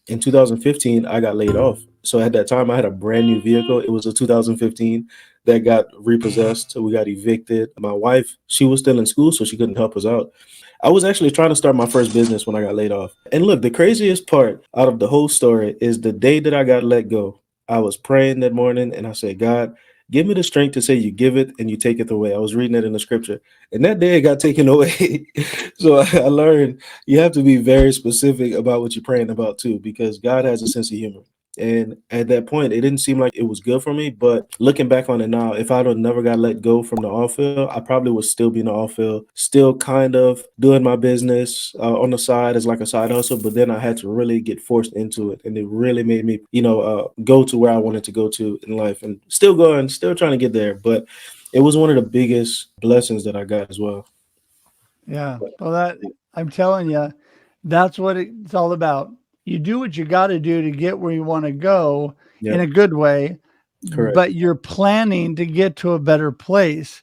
In 2015, I got laid off. So at that time, I had a brand new vehicle. It was a 2015 that got repossessed. So we got evicted. My wife, she was still in school, so she couldn't help us out. I was actually trying to start my first business when I got laid off. And look, the craziest part out of the whole story is the day that I got let go. I was praying that morning and I said, God, give me the strength to say you give it and you take it away. I was reading it in the scripture. And that day it got taken away. So I learned you have to be very specific about what you're praying about too, because God has a sense of humor. And at that point, it didn't seem like it was good for me. But looking back on it now, if I'd have never got let go from the off field, I probably would still be in the off field, still kind of doing my business on the side as like a side hustle. But then I had to really get forced into it, and it really made me, go to where I wanted to go to in life, and still going, still trying to get there. But it was one of the biggest blessings that I got as well. Yeah. Well, that I'm telling you, that's what it's all about. You do what you got to do to get where you want to go in Yep, a good way, correct. but you're planning to get to a better place.